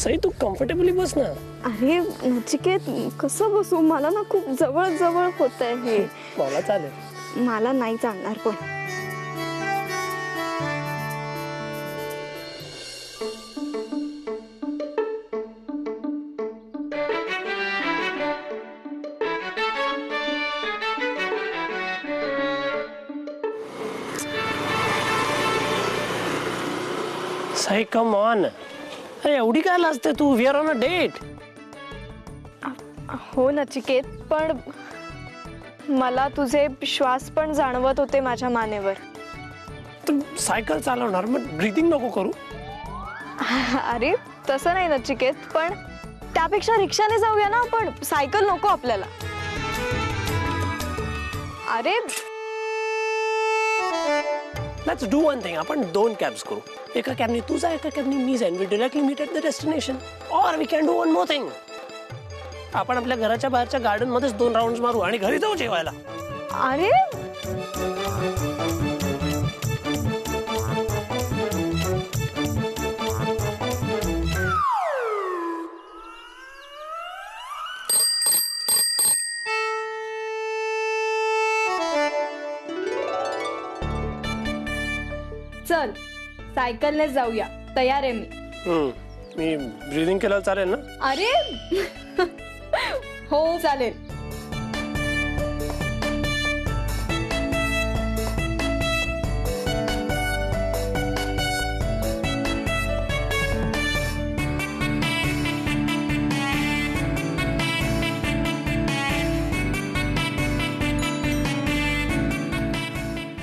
सई तू comfortably बस ना. अरे नचिकेत कसं बसू, मला ना खूप जवळ जवळ होतंय हे. मला चालेल. मला नाही चालणार पण. Sai come on. अरे एवढी काय लाजते तू? We are on a date. हो नचिकेत, पण मला तुझे श्वास पण जाणवत होते माझ्या मानेवर. तू सायकल चालवणार मग ब्रीथिंग नको करू. अरे तसं नाही नचिकेत, पण त्यापेक्षा रिक्षाने जाऊया ना आपण. सायकल नको आपल्याला. अरे लेट्स डू वन थिंग. आपण 2 कॅब्स करू. एका कॅबनी तू जा, एका कॅबनी मी जाईन. We directly meet at the destination. और we can do one more thing. आपण आपल्या घराच्या बाहेरच्या गार्डन मध्येच 2 राउंड्स मारू आणि घरी जाऊ जेवायला. अरे चल सायकलने जाऊया. तयार आहे मी. मी ब्रीदिंग केलं चालेल ना? अरे हो चालेल.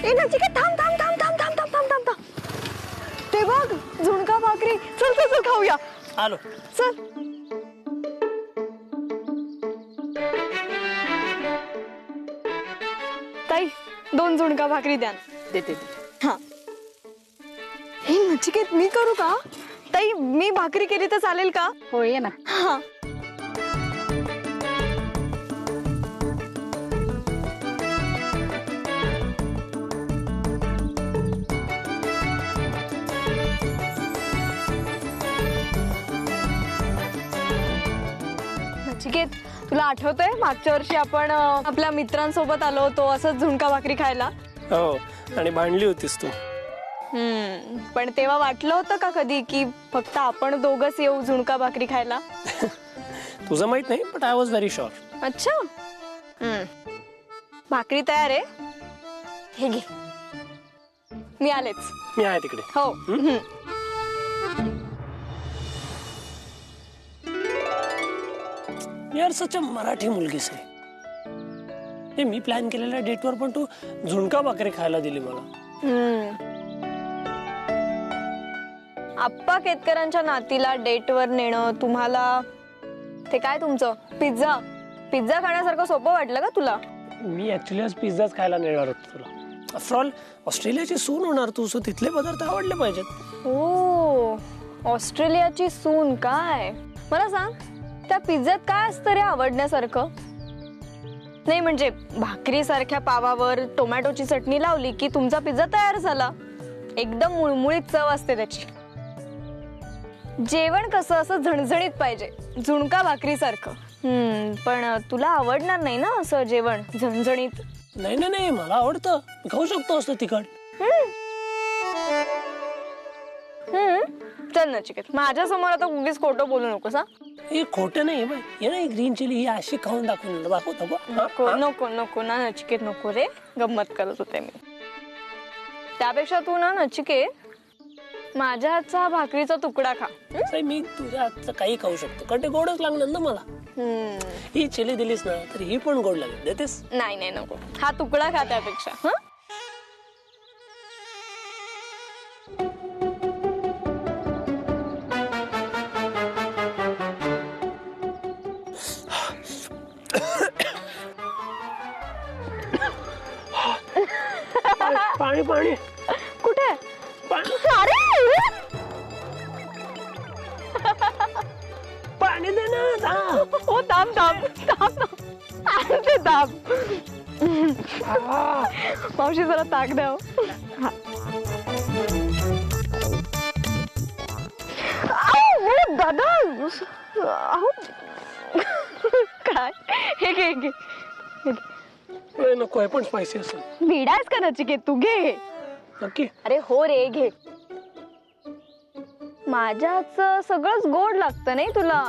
ए नचिकेत थांब थांब थांब थांब थांब थांब थांब थांब थांब. ते बघ झुणका भाकरी. चल चल चल खाऊया. आलो. चल. ताई 2 झुणका भाकरी द्या. देते. हा. हे नचिकेत मी करू का? ताई मी भाकरी केली तर चालेल का? हो ये ना. हा. नचिकेत तुला आठवतंय मागच्या वर्षी आपण आपल्या मित्रांसोबत आलो होतो असंच झुणका भाकरी खायला? हो आणि भांडली होतीस तू. पण तेव्हा वाटलं होतं का कधी की फक्त आपण दोघंच येऊ झुणका भाकरी खायला? तुझं माहित नाही but I was very sure. अच्छा. भाकरी तयार आहे. हे घे. मी आलेच. मी आहे तिकडे. हो. यार सच मराठी मुलगीच आहे. हे मी प्लॅन केलेल्या डेटवर पण तू झुणका भाकरी खायला दिली मला. आप्पा केतकरांच्या नातीला डेटवर नेणं तुम्हाला ते काय तुमचं पिझ्झा पिझ्झा खाण्यासारखं सोपं वाटलं का तुला? मी ऍक्च्युली आज पिझ्झाच खायला नेणार होतो तुला. आफ्टर ऑल ऑस्ट्रेलियाची सून होणार तू, सो तिथले पदार्थ आवडले पाहिजेत. हो ऑस्ट्रेलियाची सून. काय मला सांग त्या पिझ्झ्यात काय असतं रे आवडण्यासारखं? नाही म्हणजे भाकरी सारख्या पावावर टोमॅटोची चटणी लावली की तुमचा पिझ्झा तयार झाला. एकदम मुळमुळीत चव असते त्याची. जेवण कसं असं झणझणीत पाहिजे, झुणका भाकरी सारखं. पण तुला आवडणार नाही ना असं जेवण झणझणीत? नाही नाही नाही मला आवडतं. खाऊ शकतो असं तिखट. चल नचिकेत माझ्या समोर आता उगीच खोटं बोलू नकोस. हा हे खोटं नाही बाई. हे नाही ग्रीन चिली ही अशी खाऊन दाखवतो. नको नको नको ना नचिकेत नको रे. गंमत करत होते मी. त्यापेक्षा तू ना नचिकेत माझ्या हातचा भाकरीचा तुकडा खा. मी तुझ्या हातचं काही खाऊ शकतो कारण ते गोडच लागणार ना मला. ही चिली दिलीस ना तर ही पण गोड लागेल. देतेस? नाही नाही नको. हा तुकडा खा त्यापेक्षा. पाणी पाणी. कुठे? अरे पाणी दे ना. हो थांब थांब थांब ते थांब. मावशी जरा ताक द्या. दादा अहो काय हे घे घे नाही, नको आहे पण स्पायसी असेल. भिडायस का नचिकेत तू घे. नक्की. अरे हो रे घे. माझ्या हातचं सगळंच गोड लागतं नाही तुला.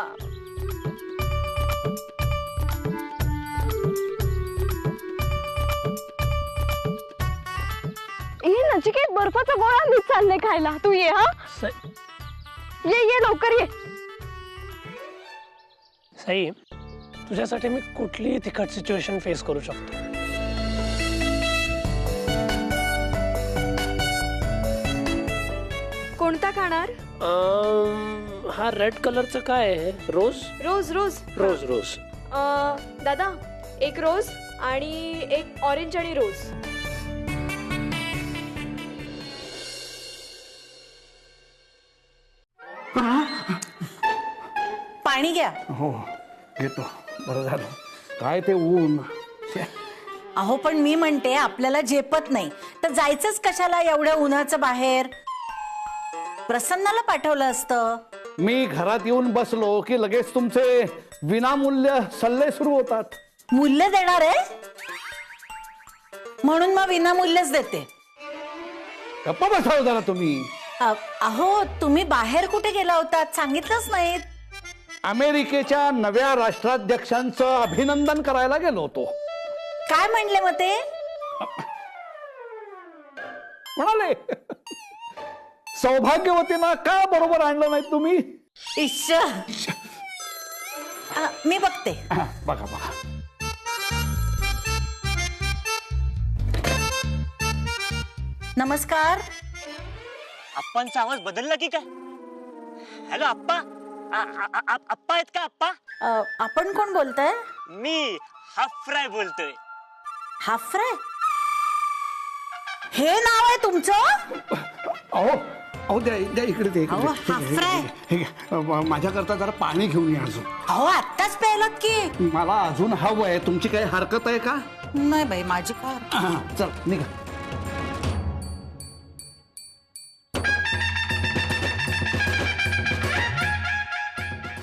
ये नचिकेत बर्फाचा गोळा मीच चालले खायला. तू ये हा ये ये लवकर ये. साई, तुझ्यासाठी मी कुठलीही तिखट सिच्युएशन फेस करू शकतो. कोणता खाणार? हा रेड कलरचं काय आहे? रोज रोज रोज रोज रोज. दादा एक रोज आणि एक ऑरेंज आणि रोज. पाणी घ्या. हो घेतो. बरं झालं. काय ते ऊन. अहो पण मी म्हणते आपल्याला झेपत नाही तर जायचंच कशाला एवढ्या उन्हाचं बाहेर. प्रसन्नाला पाठवलं असतं. मी घरात येऊन बसलो की लगेच तुमचे विनामूल्य सल्ले सुरू होतात. मूल्य देणार आहे म्हणून मग विनामूल्यच देते. गप्पा बसाव जरा तुम्ही. अहो तुम्ही बाहेर कुठे गेला होतात सांगितलंच नाहीत. अमेरिकेच्या नव्या राष्ट्राध्यक्षांचं अभिनंदन करायला गेलो होतो. काय म्हणले मग ते? म्हणाले सौभाग्यवतींना का बरोबर आणलं नाही तुम्ही. इश्श मी बघते. बघा बघा. नमस्कार. आप्पांचा आवाज बदलला की काय? हॅलो आप्पा. आप्पा आहेत का आप्पा? आपण कोण बोलताय? मी हाफ फ्राय बोलतोय. हाफ फ्राय हे नाव आहे तुमचं? अहो अहो द्या द्या इकडे दे. अहो, हाफ फ्राय. माझ्याकरता जरा पाणी घेऊन या अजून. अहो आत्ताच प्यायलात की. मला अजून हवं आहे. तुमची काही हरकत आहे का? नाही बाई माझी काय. चल निघा.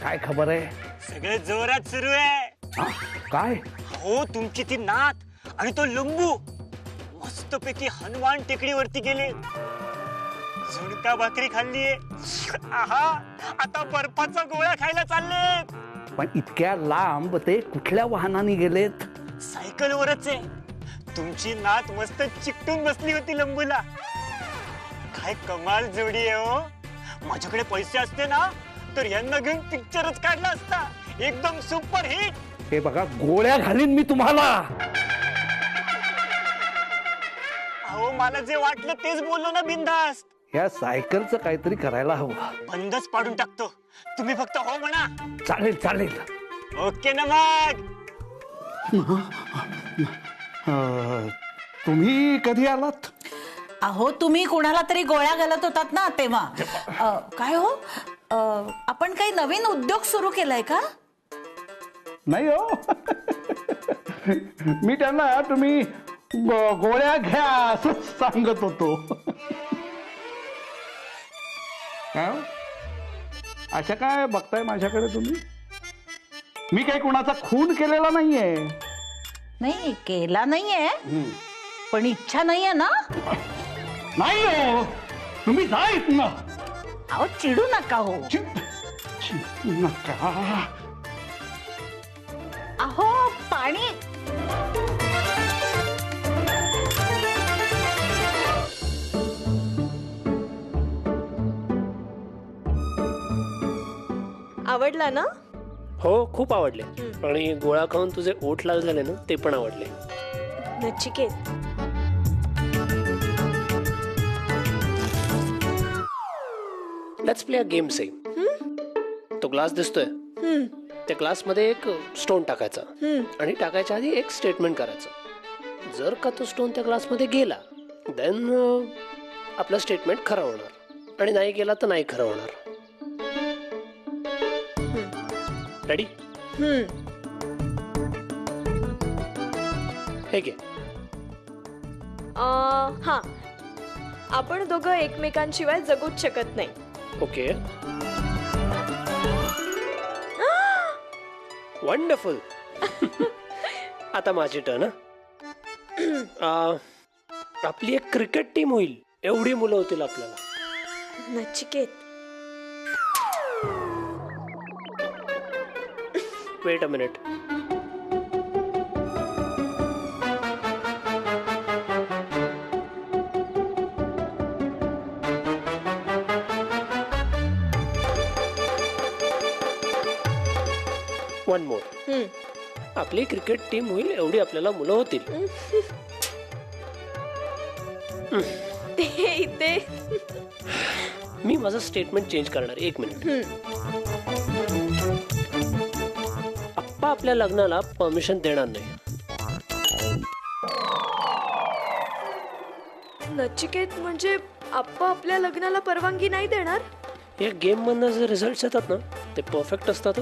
काय खबर आहे? सगळे जोरात सुरू आहे. काय? हो तुमची ती नात आणि तो लंबू मस्तपैकी हनुमान टेकडीवरती गेले. झुणका भाकरी खाल्लीये. आहा आता बर्फाचा गोळा खायला चालले. पण इतक्या लांब ते कुठल्या वाहनाने गेलेत? सायकलवरच आहे. तुमची नात मस्त चिकटून बसली होती लंबूला. काय कमाल जोडी आहे हो. माझ्याकडे पैसे असते ना तर यांना घेऊन पिक्चरच काढला असता. एकदम सुपर हिट. हे बघा गोळ्या घालीन मी तुम्हाला. अहो मला जे वाटलं तेच बोललो ना बिनधास्त. या सायकलचं काहीतरी करायला हवं. बंदच पाडून टाकतो. तुम्ही फक्त हो म्हणा. चालेल चालेल. ओके ना मग. तुम्ही कधी आलात? अहो तुम्ही कोणाला तरी गोळ्या घालत होतात ना तेव्हा. काय हो आपण काही नवीन उद्योग सुरू केलाय का? नाही हो. मी त्यांना तुम्ही गोळ्या घ्या असं सांगत होतो. काय हो? अशा काय बघताय माझ्याकडे तुम्ही? मी काही कोणाचा खून केलेला नाहीये. नाही केला नाहीये पण इच्छा नाहीये ना? नाही हो. तुम्ही जायत ना. अहो चिडू नका हो. नका. अहो पाणी. आवडला ना? हो खूप आवडले. आणि गोळा खाऊन तुझे ओठ लाल झाले ना ते पण आवडले. Nachiket let's play a game. Same तो ग्लास दिसतोय. त्या ग्लास मध्ये एक स्टोन टाकायचा आणि टाकायच्या आधी एक स्टेटमेंट करायचं. जर का तो स्टोन त्या ग्लास मध्ये गेला देन आपलं स्टेटमेंट खरं होणार आणि नाही गेला तर नाही खरं होणार. रेडी? हे घे. हा आपण दोघं एकमेकांशिवाय जगूच शकत नाही. ओके. वंडरफुल. आता माझी टर्न. आपली एक क्रिकेट टीम होईल एवढी मुलं होतील आपल्याला. Nachiket, weight a minute. One more. आपली क्रिकेट टीम होईल एवढी आपल्याला मुलं होतील. इथे मी माझं स्टेटमेंट चेंज करणार. एक मिनिट. आप्पा आपल्या लग्नाला परमिशन देणार नाही. नचिकेत म्हणजे आप्पा आपल्या लग्नाला परवानगी नाही देणार? या गेम मधनं जे रिझल्ट येतात ना ते परफेक्ट असतात.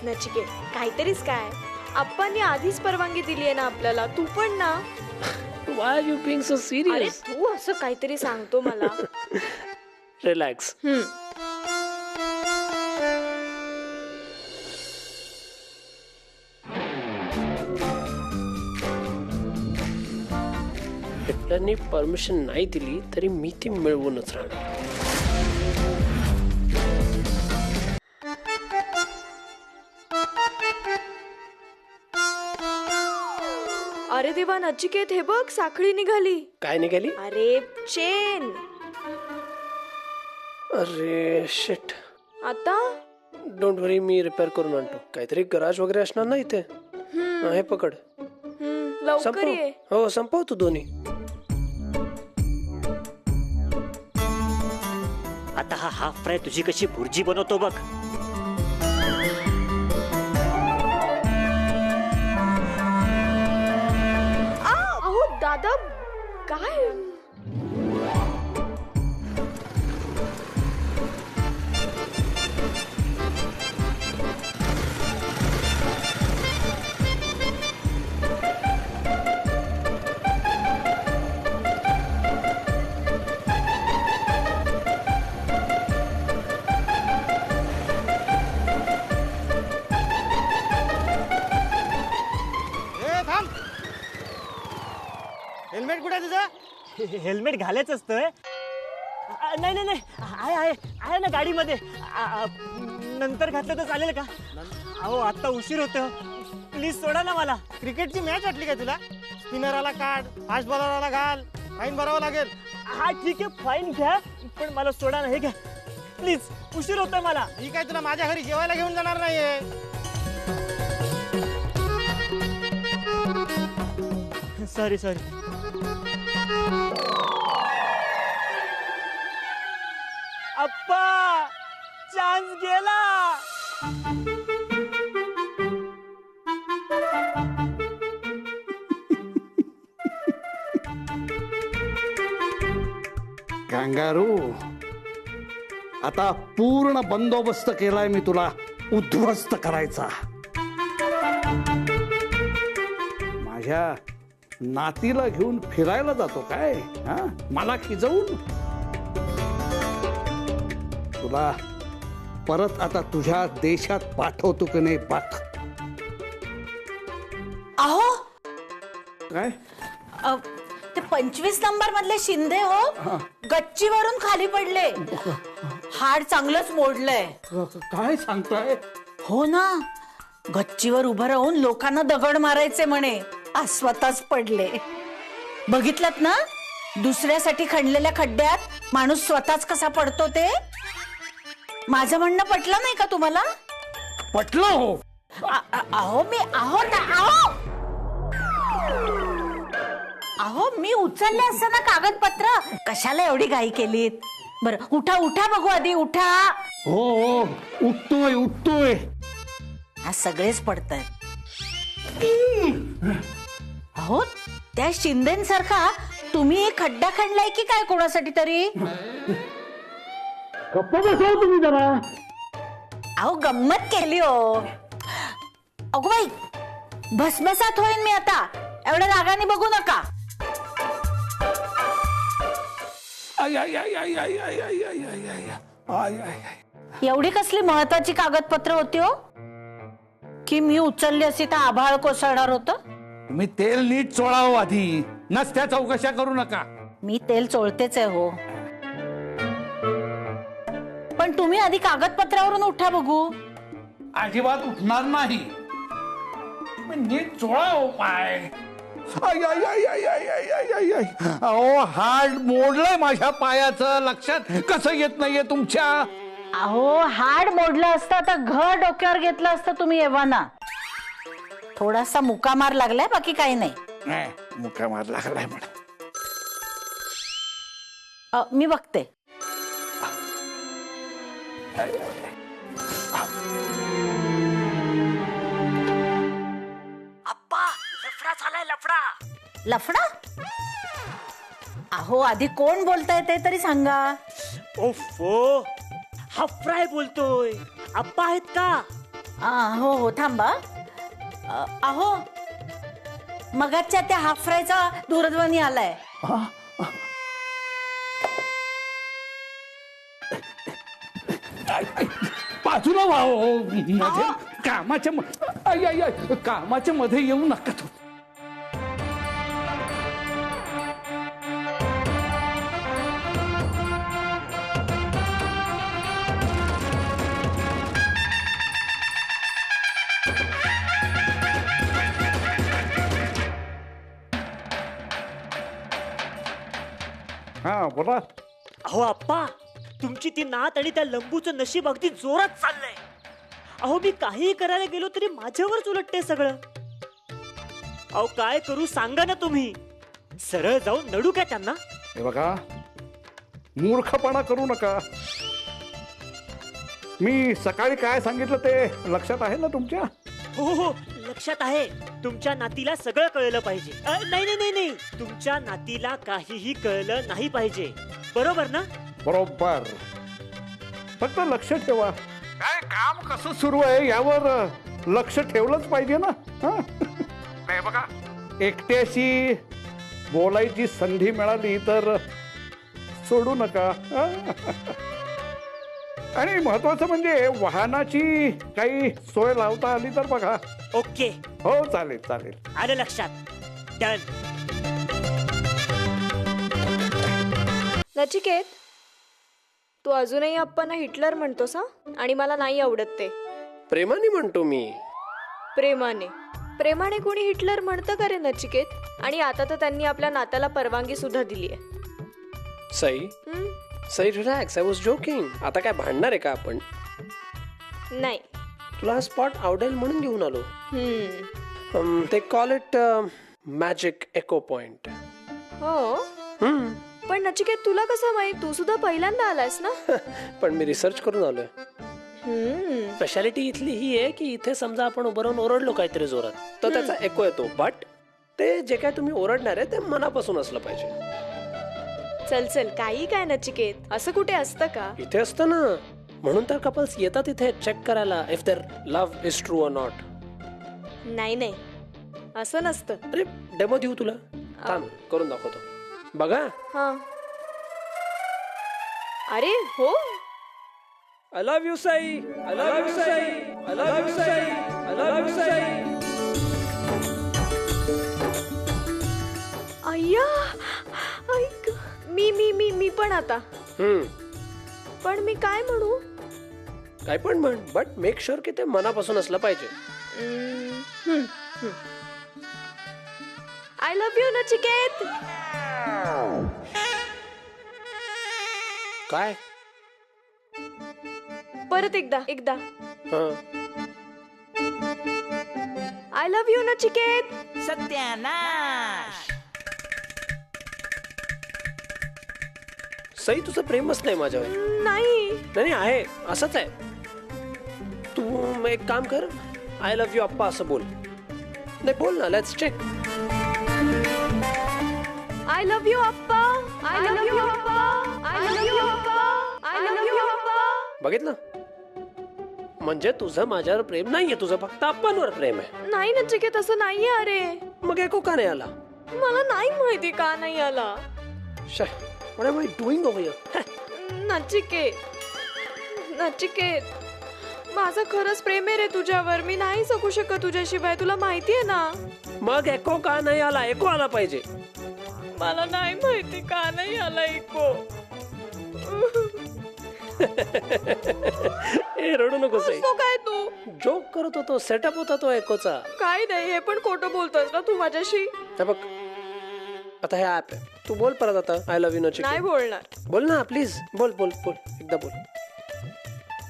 नचिकेत काहीतरीच काय, आप्पांनी आधीच परवानगी दिली आहे ना आपल्याला, तू पण ना. Why are you being so अरे serious? तू असं काहीतरी सांगतो मला. Relax. हिटलरनी परमिशन नाही दिली तरी मी ती मिळवूनच राहणार. अरे देवा नचिकेत, हे बघ साखळी निघाली. काय निघाली? अरे चेन. अरे शिट. आता डोंट वरी, मी रिपेअर करून आणतो. काहीतरी गराज वगैरे असणार ना इथे. हे पकड. लवकर ये. हो संपव तू दोन्ही. आता हा हाफ फ्राय तुझी कशी भुर्जी बनवतो बघ. अहो दादा काय. हेल्मेट कुठे तुझं? हेल्मेट घालायचं असतं. नाही नाही नाही, आहे ना गाडीमध्ये. नंतर घातलं तर चालेल का? अहो आता उशीर होतो, प्लीज सोडा ना मला. क्रिकेटची मॅच वाटली का तुला? स्पिनरला काढ, फास्ट बॉलरला घाल, फाईन भरावं लागेल. हा ठीक आहे, फाईन घ्या, पण मला सोडा ना. हे घ्या प्लीज, उशीर होतोय मला. ही काय तुला माझ्या घरी जेवायला घेऊन जाणार नाहीये. Sorry sorry. अप्पा, चान्स गेला. कांगारू, आता पूर्ण बंदोबस्त केलाय मी तुला उद्ध्वस्त करायचा. माझ्या नातीला घेऊन फिरायला जातो काय? हा, मला खिजवून. तुला परत आता तुझ्या देशात पाठवतो की नाही बघ. अहो काय? ते 25 नंबर मधले शिंदे हो गच्चीवरून खाली पडले. हाड चांगलंच मोडलंय. काय सांगताय? हो ना, गच्चीवर उभं राहून लोकांना दगड मारायचे म्हणे, आज स्वतःच पडले. बघितलत ना, दुसऱ्यासाठी खणलेल्या खड्ड्यात माणूस स्वतःच कसा पडतो ते. माझं म्हणणं पटलं नाही का तुम्हाला? पटलं हो. अहो मी उचलले असताना कागदपत्र कशाला एवढी घाई केलीत? बरं उठा उठा बघू आधी, उठा. हो हो, उठतोय उठतोय. आज सगळेच पडतायत. अहो त्या शिंदेसारखा तुम्ही एक खड्डा खणलाय की काय कोणासाठी तरी? गप्पा बसाव तुम्ही जरा. अहो गंमत केली हो. अगो बाई, भस्मसात होईन मी आता. एवढ्या रागाने बघू नका. I I I I I I I I I I I I. एवढी कसली महत्वाची कागदपत्र होती हो? की मी उचलली असती तर आभाळ कोसळणार होतं. तुम्ही तेल नीट चोळावं आधी, नसत्या चौकशा करू नका. मी तेल चोळतेच आहे हो, पण तुम्ही आधी कागदपत्रावरून उठा बघू. अजिबात उठणार नाही. तुम्ही नीट चोळावं पाय. I, I, I, I, I, I, I, I, I. अहो हाड मोडलंय माझ्या पायाचं, लक्षात कसं येत नाहीये तुमच्या? अहो हाड मोडलं असतं तर घर डोक्यावर घेतलं असतं तुम्ही एव्हाना. थोडासा मुकामार लागलाय, बाकी काही नाही. मुका मार लागलाय म्हणे. मी बघते. अप्पा, लफडा झालाय, लफडा. लफडा? अहो आधी कोण बोलताय ते तरी सांगा. ओफो, हा फ्राय बोलतोय. आप्पा आहेत का? हो हो थांबा. अहो मगाच्या त्या हाफ फ्रायचा दूरध्वनी आलाय. बाजूला व्हावं, मध्ये कामाच्या आय, आय, आय, कामाच्या मध्ये येऊ नका तू. हा बोला. अहो आप्पा, तुमची ती नात आणि त्या लंबूचं नशीब अगदी जोरात चाललंय. अहो मी काही करायला गेलो तरी माझ्यावरच उलटते सगळं. अहो काय करू सांगा ना तुम्ही. सरळ जाऊन नडू काय त्यांना? हे बघा, मूर्खपणा करू नका. मी सकाळी काय सांगितलं ते लक्षात आहे ना तुमच्या? हो हो लक्षात आहे. तुमच्या नातीला सगळं कळलं पाहिजे. नाही नाही नाही नाही, तुमच्या नातीला काहीही कळलं नाही पाहिजे, बरोबर ना? बरोबर. फक्त लक्ष ठेवा, काय काम कसं सुरू आहे यावर लक्ष ठेवलंच पाहिजे ना. नाही बघा, एकट्याशी बोलायची संधी मिळाली तर सोडू नका. आणि महत्वाचं म्हणजे वाहनाची काही सोय लावता आली तर बघा. ओके. हो चालेल चालेल. आलं लक्षात. डन. नचिकेत, तू अजूनही अप्पांना हिटलर म्हणतोस हा? आणि मला नाही आवडत ते. प्रेमाने म्हणतो मी. प्रेमाने प्रेमाने कोणी हिटलर म्हणतं का रे नचिकेत? आणि आता तर त्यांनी आपल्या नात्याला परवानगी सुद्धा दिली आहे. Sai Sai relax, I was joking. आता काय भांडणार आहे का आपण? नाही. तुला हा स्पॉट आवडेल म्हणून घेऊन आलो. ते call it magic echo point. हो, पण नचिकेत तुला कसं माहित? तू सुद्धा पहिल्यांदा आलायस ना? पण मी रिसर्च करून आलोय. स्पेशालिटी इथली ही आहे की इथे समजा आपण उभं राहून ओरडलो काहीतरी जोरात तर त्याचा एको येतो, बट ते जे काय तुम्ही ओरडणार आहे ते मनापासून असलं पाहिजे. चल चल, काही काय नचिकेत, असं कुठे असतं का? इथे असतं ना, म्हणून तर कपल्स येतात इथे चेक करायला if their love is true or not. नाही नाही, असं नसतं. अरे डेमो देऊ तुला? थांब करून दाखवतो, बघा. हा. अरे हो. I love you, Sai. I love you, Sai. I love you, Sai. I love you, Sai. अय्या, ऐक. मी पण आता. पण मी काय म्हणू? काय पण म्हण, बट मेक शुअर की ते मनापासून असलं पाहिजे. I love you Nachiket. काय? परत एकदा. I love you Nachiket. सत्यानाश. सई तुझं प्रेमच नाही माझ्यावर. नाही नाही आहे, असंच आहे. तू एक काम कर, आय लव्ह यू अप्पा असं बोल. नाही बोल ना, let's check. I love you अप्पा. आय लव्ह यू अप्पा. आय लव्ह यू अप्पा. आय लव्ह यू अप्पा. बघितलं, म्हणजे तुझं माझ्यावर प्रेम नाहीये, तुझं फक्त अप्पांवर प्रेम आहे. नाही नचिकेत, असं नाहीये. अरे मग एको का नाही आला? मला नाही माहिती का नाही आला. What am I doing over here? Nachiket, Nachiket, माझं खरंच प्रेम आहे रे तुझ्यावर. मी नाही जगू शकत तुझ्याशिवाय, तुला माहितीये ना. मग एको का नाही आला? एको आला पाहिजे. मला नाही माहिती का नाही आला इको. ए रडू नकोस आई. तो काय तू जोक करत होतो, सेटअप होता तो एकोचा. काय नाही, हे पण खोटं बोलतोस ना तू माझ्याशी. हे बघ आता हे ऍप आहे, तू बोल परत आता आय लव्ह यू नचिकेत. नाही बोलणार. बोल ना प्लीज, बोल बोल बोल एकदा बोल.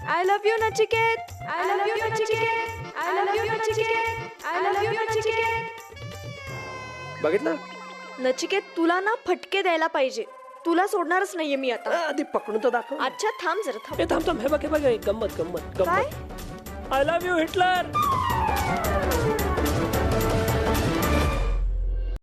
I love you Nachiket. I love you Nachiket. I love you Nachiket. I love you Nachiket. बघितलं नचिकेत, तुला ना फटके द्यायला पाहिजे. तुला सोडणारच नाहीये मी आता. आधी पकडून तर दाखव. अच्छा थांब जरा थांब. थांब थांब, हे बघ हे बघ, गंमत गंमत काय? गंमत. I love you Hitler.